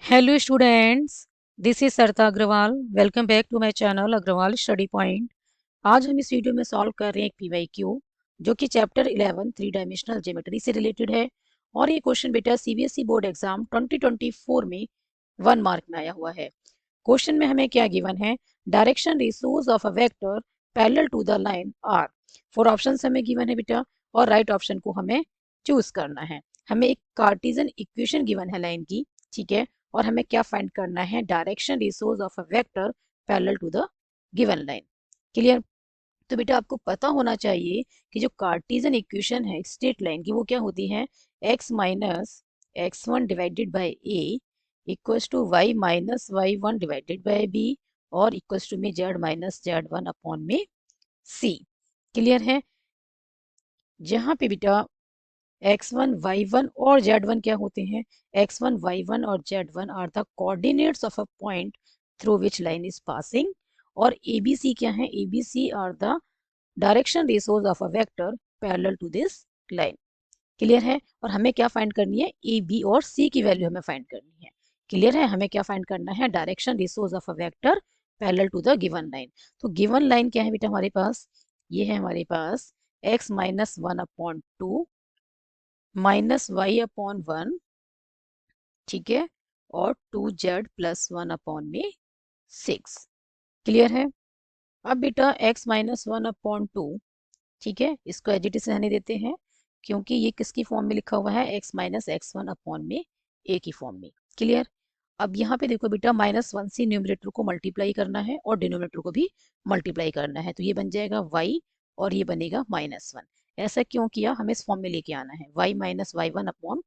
Hello students, this is Sarita Agrawal. Welcome back to my channel Agrawal study point. आज हम इस video में सॉल्व कर रहे हैं एक पीवाईक्यू जो कि चैप्टर 11 थ्री डायमेंशनल ज्योमेट्री से रिलेटेड है। और ये क्वेश्चन बेटा सीबीएसई बोर्ड एग्जाम 2024 में 1 मार्क में आया हुआ है। क्वेश्चन में हमें क्या गिवन है, direction ratios of a vector parallel to the line are. 4 options हमें गिवन है बेटा और राइट ऑप्शन को हमें चूज करना है। हमें एक कार्टेशियन इक्वेशन गिवन है लाइन की, ठीक है, और हमें क्या फाइंड करना है, direction ratios of a vector parallel to the given line. Clear? तो बेटा आपको पता होना चाहिए कि जो कार्टेशियन इक्वेशन है स्ट्रेट लाइन की वो क्या होती है, x minus x1 divided by a equals to y minus y1 divided by b और इक्वल्स टू में z माइनस z1 अपॉन में c। क्लियर है? जहां पे बेटा x1 y1 और z1 क्या होते हैं, x1 y1 और z1 are the coordinates of a point through which line is passing. और abc क्या है, abc are the direction ratios of a vector parallel to this line. Clear है? और हमें क्या फाइंड करनी है, ए बी और सी की वैल्यू हमें फाइंड करनी है। क्लियर है? हमें क्या फाइंड करना है, direction ratios of a vector parallel to the given line. तो गिवन लाइन क्या है बेटा हमारे पास, ये है हमारे पास x minus 1/2 minus Y upon 1, ठीक है, और 2z प्लस 1/6। क्लियर है? अब बेटा x माइनस 1/2, ठीक है, इसको एज इट इज रहने देते हैं क्योंकि ये किसकी फॉर्म में लिखा हुआ है, x माइनस x1 अपॉन में a की फॉर्म में। क्लियर? अब यहाँ पे देखो बेटा -1 से न्यूमरेटर को मल्टीप्लाई करना है और डिनोमिनेटर को भी मल्टीप्लाई करना है, तो ये बन जाएगा y और ये बनेगा -1। ऐसा क्यों किया, हमें इस फॉर्म में लेके आना है, y minus y1 upon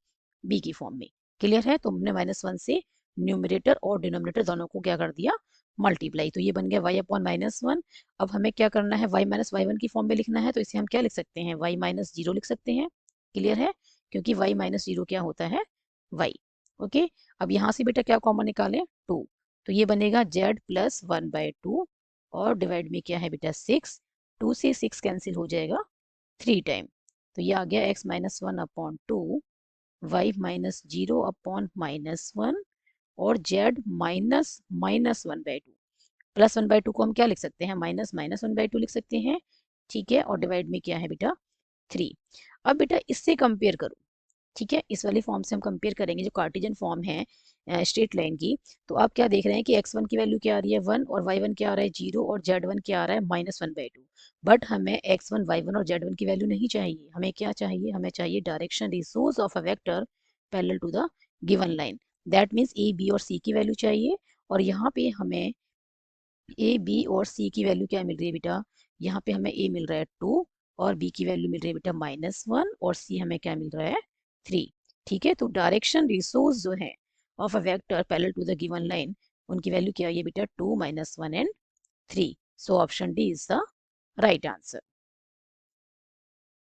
b की फॉर्म में। क्लियर है? तो हमने -1 से न्यूमरेटर और डिनोमिनेटर दोनों को क्या कर दिया, मल्टीप्लाई, तो ये बन गया y अपॉन -1। अब हमें क्या करना है, y माइनस y1 की फॉर्म में लिखना है, तो इसे हम क्या लिख सकते हैं, y माइनस 0 लिख सकते हैं। क्लियर है? क्योंकि y माइनस 0 क्या होता है, y। ओके, अब यहाँ से बेटा क्या कॉमन निकालें, 2, तो ये बनेगा z प्लस 1/2 और डिवाइड में क्या है बेटा 6, 2 से 6 कैंसिल हो जाएगा 3 टाइम, तो ये आ गया x minus 1/2 y minus 0 upon -1 और z माइनस -1/2। प्लस 1/2 को हम क्या लिख सकते हैं, माइनस -1/2 लिख सकते हैं, ठीक है, और डिवाइड में क्या है बेटा 3। अब बेटा इससे कंपेयर करो, ठीक है, इस वाली फॉर्म से हम कंपेयर करेंगे जो कार्टेशियन फॉर्म है स्ट्रेट लाइन की। तो आप क्या देख रहे हैं कि x1 की वैल्यू क्या आ रही है 1 और y1 क्या आ रहा है 0 और z1 क्या आ रहा है -1/2। बट हमें x1 y1 और z1 की वैल्यू नहीं चाहिए, हमें क्या चाहिए, हमें चाहिए direction ratios of a vector parallel to the given line. That means a b और c की वैल्यू चाहिए। और यहाँ पे हमें a b और c की वैल्यू क्या मिल रही है बेटा, यहाँ पे हमें a मिल रहा है 2 और b की वैल्यू मिल रही है बेटा -1 और c हमें क्या मिल रहा है 3। ठीक है, तो डायरेक्शन रिसोर्स जो है of a vector parallel to the given line, उनकी वैल्यू क्या है बेटा 2 -1 and 3। So option D is the right answer.